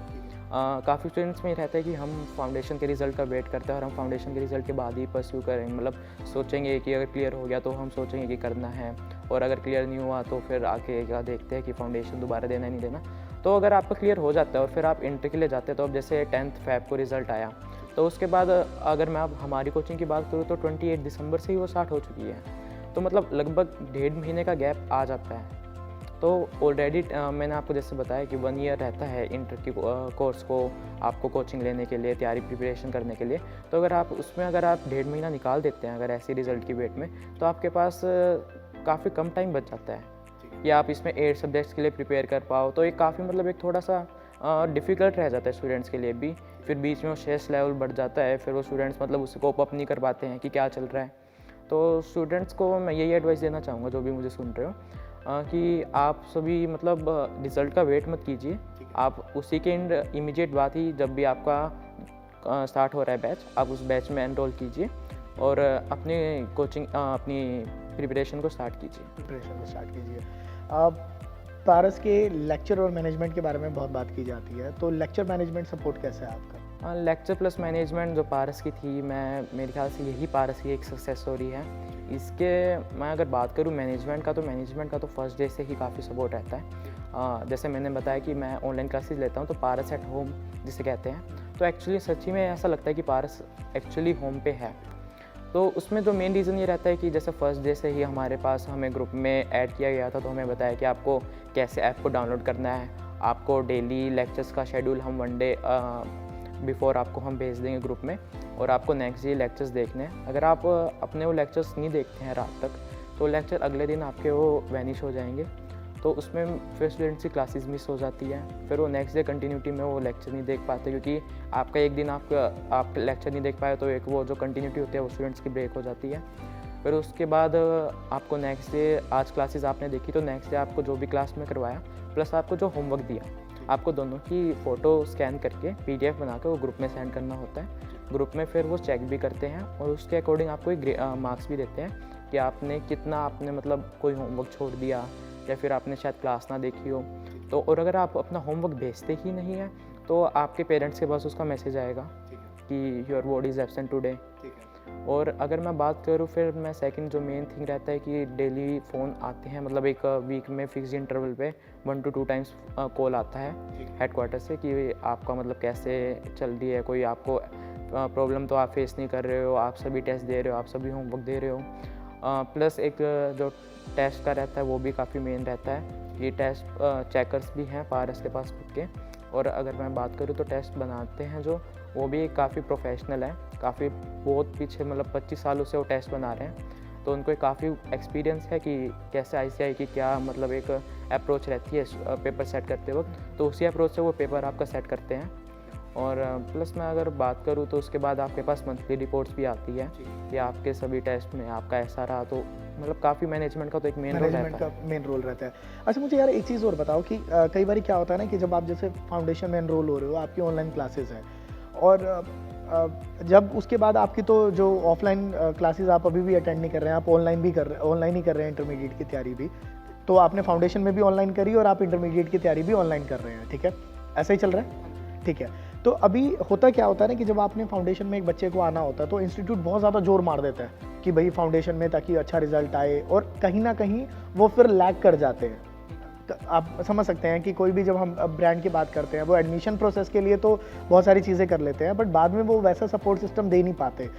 काफ़ी स्टूडेंट्स में रहता है कि हम फाउंडेशन के रिज़ल्ट का वेट करते हैं और हम फाउंडेशन के रिज़ल्ट के बाद ही परस्यू करेंगे, मतलब सोचेंगे कि अगर क्लियर हो गया तो हम सोचेंगे कि करना है, और अगर क्लियर नहीं हुआ तो फिर आके क्या देखते हैं कि फाउंडेशन दोबारा देना नहीं देना। तो अगर आपका क्लियर हो जाता है और फिर आप इंटर के लिए जाते हैं, तो अब जैसे 10th फ़ेब को रिज़ल्ट आया, तो उसके बाद अगर मैं अब हमारी कोचिंग की बात करूँ तो 28 दिसंबर से ही वो स्टार्ट हो चुकी है। तो मतलब लगभग 1.5 महीने का गैप आ जाता है। तो ऑलरेडी मैंने आपको जैसे बताया कि 1 ईयर रहता है इंटर की कोर्स को आपको कोचिंग लेने के लिए, तैयारी प्रिपरेशन करने के लिए। तो अगर आप उसमें अगर आप 1.5 महीना निकाल देते हैं अगर ऐसी रिज़ल्ट की वेट में, तो आपके पास काफ़ी कम टाइम बच जाता है या आप इसमें 8 सब्जेक्ट्स के लिए प्रिपेयर कर पाओ। तो ये काफ़ी मतलब एक थोड़ा सा डिफ़िकल्ट रह जाता है स्टूडेंट्स के लिए भी। फिर बीच में वो स्ट्रेस लेवल बढ़ जाता है, फिर वो स्टूडेंट्स मतलब उससे कोप अप नहीं कर पाते हैं कि क्या चल रहा है। तो स्टूडेंट्स को मैं यही एडवाइस देना चाहूँगा जो भी मुझे सुन रहे हो, कि आप सभी मतलब रिज़ल्ट का वेट मत कीजिए। आप उसी के इमीडिएट बाद ही जब भी आपका स्टार्ट हो रहा है बैच, आप उस बैच में एनरोल कीजिए और अपनी कोचिंग अपनी प्रिपरेशन को स्टार्ट कीजिए। पारस के लेक्चर और मैनेजमेंट के बारे में बहुत बात की जाती है, तो लेक्चर मैनेजमेंट सपोर्ट कैसा है आपका? लेक्चर प्लस मैनेजमेंट जो पारस की थी, मेरे ख्याल से यही पारस की एक सक्सेस स्टोरी है। इसके मैं अगर बात करूँ मैनेजमेंट का, तो मैनेजमेंट का तो फर्स्ट डे से ही काफ़ी सपोर्ट रहता है। जैसे मैंने बताया कि मैं ऑनलाइन क्लासेस लेता हूँ, तो पारस एट होम जिसे कहते हैं, तो एक्चुअली सच्ची में ऐसा लगता है कि पारस एक्चुअली होम पे है। तो उसमें जो मेन रीज़न ये रहता है कि जैसे फर्स्ट डे से ही हमारे पास हमें ग्रुप में ऐड किया गया था, तो हमें बताया कि आपको कैसे ऐप को डाउनलोड करना है, आपको डेली लेक्चर्स का शेड्यूल हम 1 डे बिफोर आपको हम भेज देंगे ग्रुप में, और आपको नेक्स्ट डे लेक्चर्स देखने हैं। अगर आप अपने वो लेक्चर्स नहीं देखते हैं रात तक, तो लेक्चर अगले दिन आपके वो वैनिश हो जाएंगे। तो उसमें फिर स्टूडेंट्स की क्लासेस मिस हो जाती है, फिर वो नेक्स्ट डे कंटिन्यूटी में वो लेक्चर नहीं देख पाते, क्योंकि आपका एक दिन आप लेक्चर नहीं देख पाए तो एक वो जो कंटिन्यूटी होती है वो स्टूडेंट्स की ब्रेक हो जाती है। फिर उसके बाद आपको नेक्स्ट डे, आज क्लासेस आपने देखी तो नेक्स्ट डे आपको जो भी क्लास में करवाया प्लस आपको जो होमवर्क दिया, आपको दोनों की फ़ोटो स्कैन करके PDF बना के वो ग्रुप में सेंड करना होता है। ग्रुप में फिर वो चेक भी करते हैं और उसके अकॉर्डिंग आपको एक मार्क्स भी देते हैं कि आपने कितना मतलब कोई होमवर्क छोड़ दिया या फिर आपने शायद क्लास ना देखी हो। तो और अगर आप अपना होमवर्क भेजते ही नहीं हैं, तो आपके पेरेंट्स के पास उसका मैसेज आएगा कि your board is absent today. और अगर मैं बात करूँ फिर मैं सेकंड जो मेन थिंग रहता है कि डेली फ़ोन आते हैं, मतलब एक वीक में फिक्स इंटरवल पे 1 to 2 टाइम्स कॉल आता है हेडक्वार्टर से कि आपका मतलब कैसे चल रही है, कोई आपको प्रॉब्लम तो आप फेस नहीं कर रहे हो, आप सभी टेस्ट दे रहे हो, आप सभी होमवर्क दे रहे हो। प्लस एक जो टेस्ट का रहता है वो भी काफ़ी मेन रहता है। ये टेस्ट चेकर्स भी हैं पारस के पास खुद के। और अगर मैं बात करूँ तो टेस्ट बनाते हैं जो, वो भी काफ़ी प्रोफेशनल है, काफ़ी बहुत पीछे मतलब 25 सालों से वो टेस्ट बना रहे हैं, तो उनको काफ़ी एक्सपीरियंस है कि कैसे ICI की क्या मतलब एक अप्रोच रहती है पेपर सेट करते वक्त, तो उसी अप्रोच से वो पेपर आपका सेट करते हैं। और प्लस मैं अगर बात करूँ तो उसके बाद आपके पास मंथली रिपोर्ट्स भी आती है कि आपके सभी टेस्ट में आपका ऐसा रहा, तो मतलब काफ़ी मैनेजमेंट का तो एक मेन रोल रहता है। अच्छा मुझे यार एक चीज़ और बताओ कि कई बार क्या होता है ना कि जब आप जैसे फाउंडेशन में एनरोल हो रहे हो, आपकी ऑनलाइन क्लासेस हैं और जब उसके बाद आपकी तो जो ऑफलाइन क्लासेस आप अभी भी अटेंड नहीं कर रहे हैं, आप ऑनलाइन ही कर रहे हैं इंटरमीडिएट की तैयारी भी, तो आपने फाउंडेशन में भी ऑनलाइन करी और आप इंटरमीडिएट की तैयारी भी ऑनलाइन कर रहे हैं, ठीक है, ऐसा ही चल रहा है, ठीक है। तो अभी होता क्या होता है ना कि जब आपने फाउंडेशन में एक बच्चे को आना होता है तो इंस्टीट्यूट बहुत ज़्यादा जोर मार देता है कि भाई फाउंडेशन में ताकि अच्छा रिजल्ट आए, और कहीं ना कहीं वो फिर लैग कर जाते हैं। तो आप समझ सकते हैं कि कोई भी जब हम ब्रांड की बात करते हैं, वो एडमिशन प्रोसेस के लिए तो बहुत सारी चीज़ें कर लेते हैं, बट बाद में वो वैसा सपोर्ट सिस्टम दे नहीं पाते।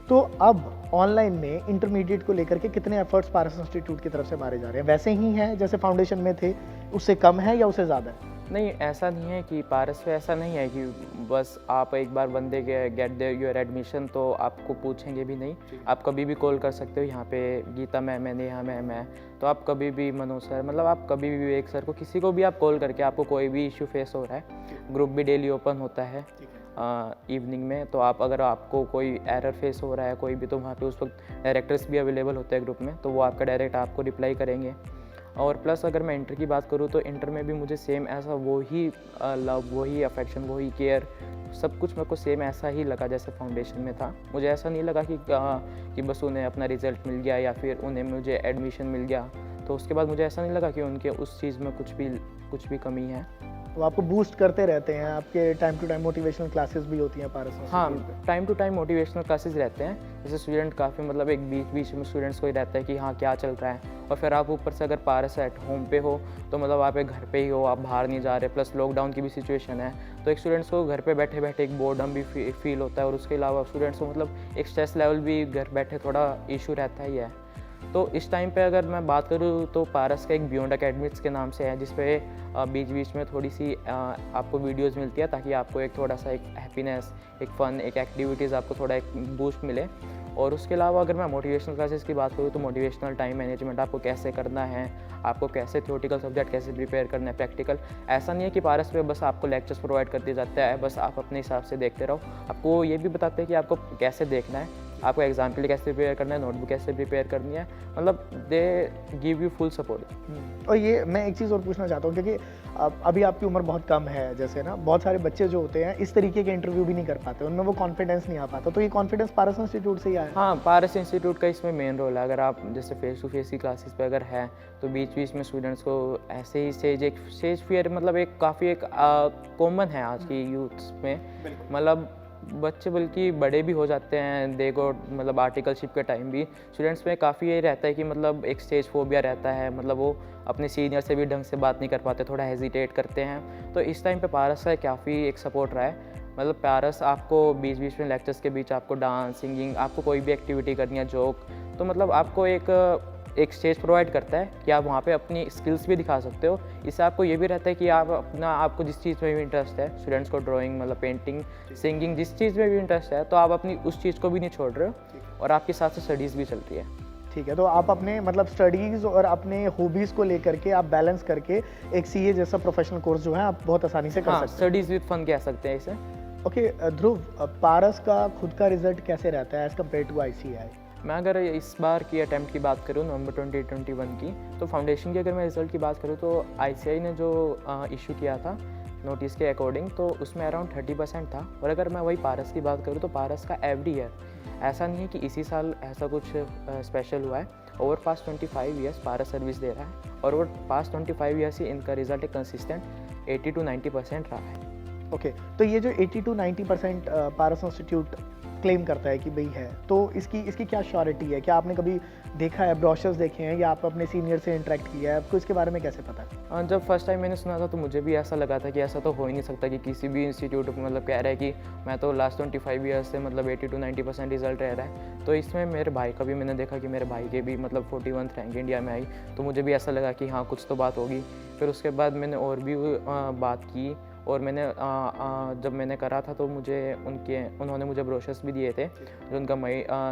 तो अब ऑनलाइन में इंटरमीडिएट को लेकर के कितने एफर्ट्स पारस इंस्टीट्यूट की तरफ से मारे जा रहे हैं? वैसे ही हैं जैसे फाउंडेशन में थे, उससे कम है या उससे ज़्यादा है? नहीं, ऐसा नहीं है कि पारस पे ऐसा नहीं है कि बस आप एक बार बंदे के गेट दे योर एडमिशन तो आपको पूछेंगे भी नहीं। आप कभी भी कॉल कर सकते हो, यहाँ पे गीता मैम है, नेहा मैम है, तो आप कभी भी मनोज सर, मतलब आप कभी भी विवेक सर को, किसी को भी आप कॉल करके आपको कोई भी इशू फेस हो रहा है, ग्रुप भी डेली ओपन होता है इवनिंग में, तो आप अगर आपको कोई एरर फेस हो रहा है कोई भी, तो वहाँ पे उस वक्त डायरेक्टर्स भी अवेलेबल होते हैं ग्रुप में, तो वो आपका डायरेक्ट आपको रिप्लाई करेंगे। और प्लस अगर मैं इंटर की बात करूँ तो इंटर में भी मुझे सेम ऐसा वही लव, वही अफेक्शन, वही केयर, सब कुछ मेरे को सेम ऐसा ही लगा जैसे फाउंडेशन में था। मुझे ऐसा नहीं लगा कि बस उन्हें अपना रिज़ल्ट मिल गया या फिर उन्हें मुझे एडमिशन मिल गया, तो उसके बाद मुझे ऐसा नहीं लगा कि उनके उस चीज़ में कुछ भी कमी है। वो आपको बूस्ट करते रहते हैं, आपके time to time motivational classes भी होती हैं पारस इंस्टीट्यूट हाँ, पे? Time to time motivational classes रहते हैं। जैसे स्टूडेंट काफ़ी मतलब एक बीच बीच में स्टूडेंट्स को ही रहता है कि हाँ क्या चल रहा है, और फिर आप ऊपर से अगर पारस एट होम पे हो तो मतलब आप एक घर पे ही हो, आप बाहर नहीं जा रहे, प्लस लॉकडाउन की भी सिचुएशन है, तो एक स्टूडेंट्स को घर पे बैठे बैठे एक बोर्डम भी फील होता है, और उसके अलावा स्टूडेंट्स को मतलब एक स्ट्रेस लेवल भी घर बैठे थोड़ा इशू रहता ही है। तो इस टाइम पे अगर मैं बात करूँ तो पारस का एक बियॉन्ड अकेडमिक्स के नाम से है, जिस पे बीच बीच में थोड़ी सी आपको वीडियोस मिलती है, ताकि आपको एक थोड़ा सा एक हैप्पीनेस, एक फ़न, एक एक्टिविटीज़ आपको थोड़ा एक बूस्ट मिले। और उसके अलावा अगर मैं मोटिवेशनल क्लासेस की बात करूँ तो मोटिवेशनल टाइम मैनेजमेंट आपको कैसे करना है, आपको कैसे थ्योरेटिकल सब्जेक्ट कैसे प्रिपेयर करना है, प्रैक्टिकल। ऐसा नहीं है कि पारस पे बस आपको लेक्चर्स प्रोवाइड कर दिया जाता है, बस आप अपने हिसाब से देखते रहो। आपको ये भी बताते हैं कि आपको कैसे देखना है, आपको एग्जाम के लिए कैसे प्रिपेयर करना है, नोटबुक कैसे प्रिपेयर करनी है, मतलब दे गिव यू फुल सपोर्ट। और ये मैं एक चीज़ और पूछना चाहता हूँ, क्योंकि अभी आपकी उम्र बहुत कम है, जैसे ना बहुत सारे बच्चे जो होते हैं इस तरीके के इंटरव्यू भी नहीं कर पाते, उनमें वो कॉन्फिडेंस नहीं आ पाता, तो ये कॉन्फिडेंस पारस इंस्टीट्यूट से ही आया? हाँ, पारस इंस्टीट्यूट का इसमें मेन रोल है। अगर आप जैसे फेस टू फेस की क्लासेस पे अगर है तो बीच बीच में स्टूडेंट्स को ऐसे ही स्टेज फियर मतलब एक काफ़ी एक कॉमन है आज की यूथ्स में, मतलब बच्चे बल्कि बड़े भी हो जाते हैं, देखो मतलब आर्टिकलशिप के टाइम भी स्टूडेंट्स में काफ़ी ये रहता है कि मतलब एक स्टेज फोबिया रहता है, मतलब वो अपने सीनियर से भी ढंग से बात नहीं कर पाते, थोड़ा हेजिटेट करते हैं। तो इस टाइम पे पारस का काफ़ी एक सपोर्ट रहा है। मतलब पारस आपको बीच बीच में लेक्चर्स के बीच आपको डांस, सिंगिंग, आपको कोई भी एक्टिविटी करनी है, जोक, तो मतलब आपको एक स्टेज प्रोवाइड करता है कि आप वहाँ पे अपनी स्किल्स भी दिखा सकते हो। इससे आपको ये भी रहता है कि आप अपना आपको जिस चीज़ में भी इंटरेस्ट है, स्टूडेंट्स को ड्राइंग मतलब पेंटिंग, सिंगिंग, जिस चीज़ में भी इंटरेस्ट है, तो आप अपनी उस चीज़ को भी नहीं छोड़ रहे हो, और आपके साथ से स्टडीज़ भी चल रही है। ठीक है, तो आप अपने मतलब स्टडीज़ और अपने हॉबीज़ को लेकर के आप बैलेंस करके एक सीए जैसा प्रोफेशनल कोर्स जो है आप बहुत आसानी से कर हाँ, सकते हैं। स्टडीज़ विद फन कह सकते हैं इसे। ओके ध्रुव, पारस का खुद का रिजल्ट कैसे रहता है एज़ कम्पेयर टू आईसीएआई? मैं अगर इस बार की अटैम्प्ट की बात करूँ नवंबर 2021 की, तो फाउंडेशन की अगर मैं रिज़ल्ट की बात करूँ तो आईसीएआई ने जो इशू किया था नोटिस के अकॉर्डिंग, तो उसमें अराउंड 30% था। और अगर मैं वही पारस की बात करूँ तो पारस का एवरी ईयर, ऐसा नहीं है कि इसी साल ऐसा कुछ स्पेशल हुआ है, ओवर पास्ट 25 ईयर्स पारस सर्विस दे रहा है, और ओवर पास्ट 25 ईयर्स से इनका रिजल्ट एक कंसिस्टेंट 80 to 90% रहा है। ओके, तो ये जो 80 to 90% पारस इंस्टीट्यूट क्लेम करता है कि भाई है, तो इसकी क्या श्योरिटी है? क्या आपने कभी देखा है, ब्रोशर्स देखे हैं, या आप अपने सीनियर से इंटरेक्ट किया है, आपको इसके बारे में कैसे पता है? जब फर्स्ट टाइम मैंने सुना था तो मुझे भी ऐसा लगा था कि ऐसा तो हो ही नहीं सकता कि किसी भी इंस्टीट्यूट मतलब कह रहा है कि मैं तो लास्ट 25 ईयर्स से मतलब 80 to 90% रिजल्ट रह रहा है। तो इसमें मेरे भाई का भी मैंने देखा कि मेरे भाई के भी मतलब 41th रैंक इंडिया में आई, तो मुझे भी ऐसा लगा कि हाँ कुछ तो बात होगी। फिर उसके बाद मैंने और भी बात की, और मैंने जब मैंने करा था तो उन्होंने मुझे ब्रोशर्स भी दिए थे, जो उनका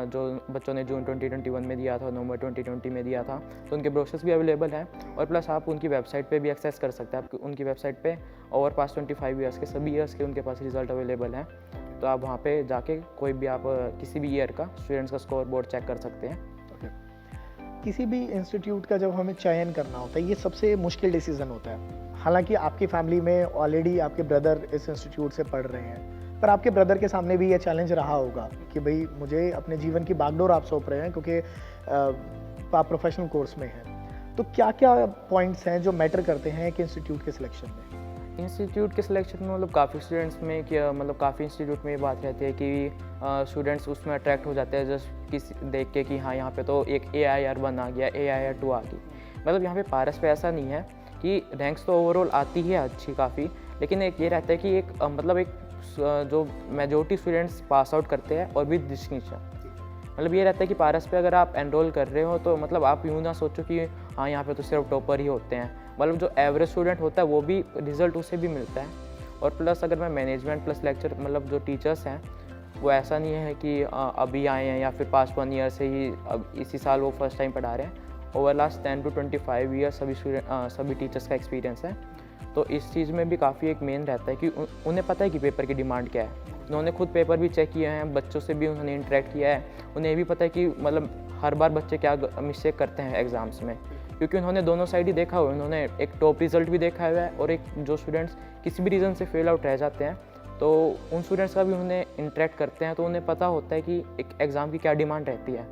जो बच्चों ने जून 2021 में दिया था, नवंबर 2020 में दिया था, तो उनके ब्रोशर्स भी अवेलेबल हैं। और प्लस आप उनकी वेबसाइट पे भी एक्सेस कर सकते हैं। आप उनकी वेबसाइट पे ओवर पास्ट 25 ईयर्स के सभी ईयर्स के उनके पास रिजल्ट अवेलेबल हैं, तो आप वहाँ पे जाके कोई भी आप किसी भी ईयर का स्टूडेंट्स का स्कोर बोर्ड चेक कर सकते हैं। किसी भी इंस्टीट्यूट का जब हमें चयन करना होता है, ये सबसे मुश्किल डिसीजन होता है। हालांकि आपकी फैमिली में ऑलरेडी आपके ब्रदर इस इंस्टीट्यूट से पढ़ रहे हैं, पर आपके ब्रदर के सामने भी ये चैलेंज रहा होगा कि भाई मुझे अपने जीवन की बागडोर आप सौंप रहे हैं, क्योंकि आप प्रोफेशनल कोर्स में हैं। तो क्या क्या पॉइंट्स हैं जो मैटर करते हैं एक इंस्टीट्यूट के सिलेक्शन में? इंस्टीट्यूट के सिलेक्शन में मतलब काफ़ी स्टूडेंट्स में क्या मतलब काफ़ी इंस्टीट्यूट में ये बात रहती है कि स्टूडेंट्स उसमें अट्रैक्ट हो जाते हैं जस्ट किसी देख के कि हाँ यहाँ पे तो एक AIR1 आ गया, AIR2 आ गई। मतलब यहाँ पे पारस पे ऐसा नहीं है कि रैंक्स तो ओवरऑल आती है अच्छी काफ़ी, लेकिन एक ये रहता है कि एक मतलब एक जो मेजोरिटी स्टूडेंट्स पास आउट करते हैं और विद डिस्टिंक्शन। मतलब ये रहता है कि पारस पे अगर आप एनरोल कर रहे हो तो मतलब आप यूँ ना सोचो कि हाँ यहाँ पे तो सिर्फ टॉपर ही होते हैं, मतलब जो एवरेज स्टूडेंट होता है वो भी रिजल्ट उसे भी मिलता है। और प्लस अगर मैं मैनेजमेंट प्लस लेक्चर मतलब जो टीचर्स हैं वो ऐसा नहीं है कि अभी आए हैं या फिर पास्ट 1 ईयर से ही अब इसी साल वो फर्स्ट टाइम पढ़ा रहे हैं। ओवर लास्ट 10 to 25 ईयर्स सभी टीचर्स का एक्सपीरियंस है। तो इस चीज़ में भी काफ़ी एक मेन रहता है कि उन्हें पता है कि पेपर की डिमांड क्या है। उन्होंने खुद पेपर भी चेक किए हैं, बच्चों से भी उन्होंने इंटरेक्ट किया है, उन्हें भी पता है कि मतलब हर बार बच्चे क्या मिस्टेक करते हैं एग्ज़ाम्स में, क्योंकि उन्होंने दोनों साइड ही देखा हुआ है। उन्होंने एक टॉप रिजल्ट भी देखा हुआ है और एक जो स्टूडेंट्स किसी भी रीज़न से फेल आउट रह जाते हैं तो उन स्टूडेंट्स का भी उन्हें इंटरेक्ट करते हैं, तो उन्हें पता होता है कि एक एग्ज़ाम की क्या डिमांड रहती है।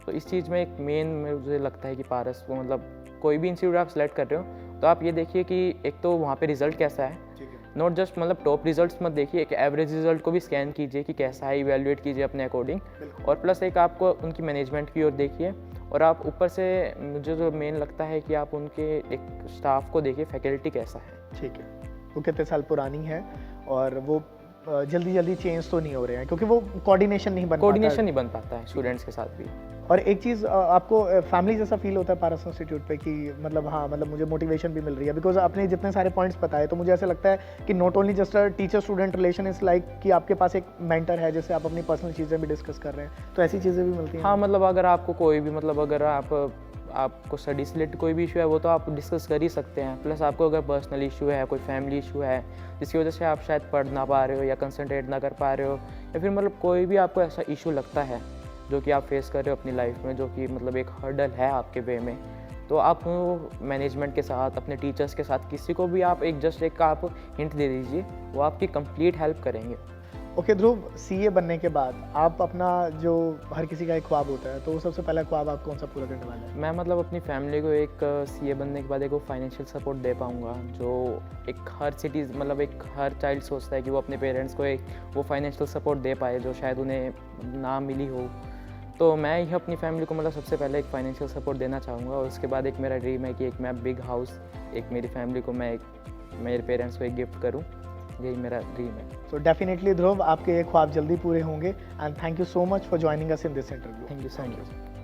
तो इस चीज़ में एक मेन मुझे लगता है कि पारस को मतलब कोई भी इंस्टीट्यूट आप सेलेक्ट कर रहे हो तो तो आप ये देखिए कि एक तो वहाँ पे रिज़ल्ट कैसा है, ठीक है, नॉट जस्ट मतलब टॉप रिजल्ट्स मत देखिए, एक एवरेज रिजल्ट को भी स्कैन कीजिए कि कैसा है, इवैल्यूएट कीजिए अपने अकॉर्डिंग। बिल्कुल। और प्लस एक आपको उनकी मैनेजमेंट की ओर देखिए, और आप ऊपर से मुझे जो मेन लगता है कि आप उनके एक स्टाफ को देखिए, फैकल्टी कैसा है। ठीक है, वो कितने साल पुरानी है और वो जल्दी जल्दी चेंज तो नहीं हो रहे हैं क्योंकि वो कोऑर्डिनेशन नहीं बन कोऑर्डिनेशन नहीं बन पाता है स्टूडेंट्स के साथ भी। और एक चीज़ आपको फैमिली जैसा फील होता है पारस इंस्टीट्यूट पे कि मतलब हाँ मतलब मुझे मोटिवेशन भी मिल रही है, बिकॉज आपने जितने सारे पॉइंट्स बताए तो मुझे ऐसा लगता है कि not only just a teacher student relation is like कि आपके पास एक मेंटर है जिससे आप अपनी पर्सनल चीज़ें भी डिस्कस कर रहे हैं, तो ऐसी चीज़ें भी मिलती हैं। हाँ, मतलब अगर आपको कोई भी मतलब अगर आपको स्टडी से रिलेटेड कोई भी इशू है वो तो आप डिस्कस कर ही सकते हैं। प्लस आपको अगर पर्सनल इशू है, कोई फैमिली इशू है जिसकी वजह से आप शायद पढ़ ना पा रहे हो या कंसंट्रेट ना कर पा रहे हो, या फिर मतलब कोई भी आपको ऐसा इशू लगता है जो कि आप फेस कर रहे हो अपनी लाइफ में, जो कि मतलब एक हर्डल है आपके वे में, तो आप मैनेजमेंट के साथ, अपने टीचर्स के साथ, किसी को भी आप एक आप हिंट दे दीजिए, वो आपकी कंप्लीट हेल्प करेंगे। ओके ध्रुव, सीए बनने के बाद आप अपना जो हर किसी का एक ख्वाब होता है, तो सबसे पहला ख्वाब आप कौन सा पूरा करने वाले हैं? मैं मतलब अपनी फैमिली को एक सीए बनने के बाद एक वो फाइनेंशियल सपोर्ट दे पाऊँगा, जो एक हर चाइल्ड सोचता है कि वो अपने पेरेंट्स को एक वो फाइनेंशियल सपोर्ट दे पाए जो शायद उन्हें ना मिली हो। तो मैं ही अपनी फैमिली को मतलब सबसे पहले एक फाइनेंशियल सपोर्ट देना चाहूँगा, और उसके बाद एक मेरा ड्रीम है कि एक मैं बिग हाउस, एक मेरी फैमिली को मैं मेरे पेरेंट्स को एक गिफ्ट करूँ, यही मेरा ड्रीम है। सो डेफिनेटली ध्रुव, आपके ये ख्वाब जल्दी पूरे होंगे and thank you so much for joining us in this interview. Thank you so much.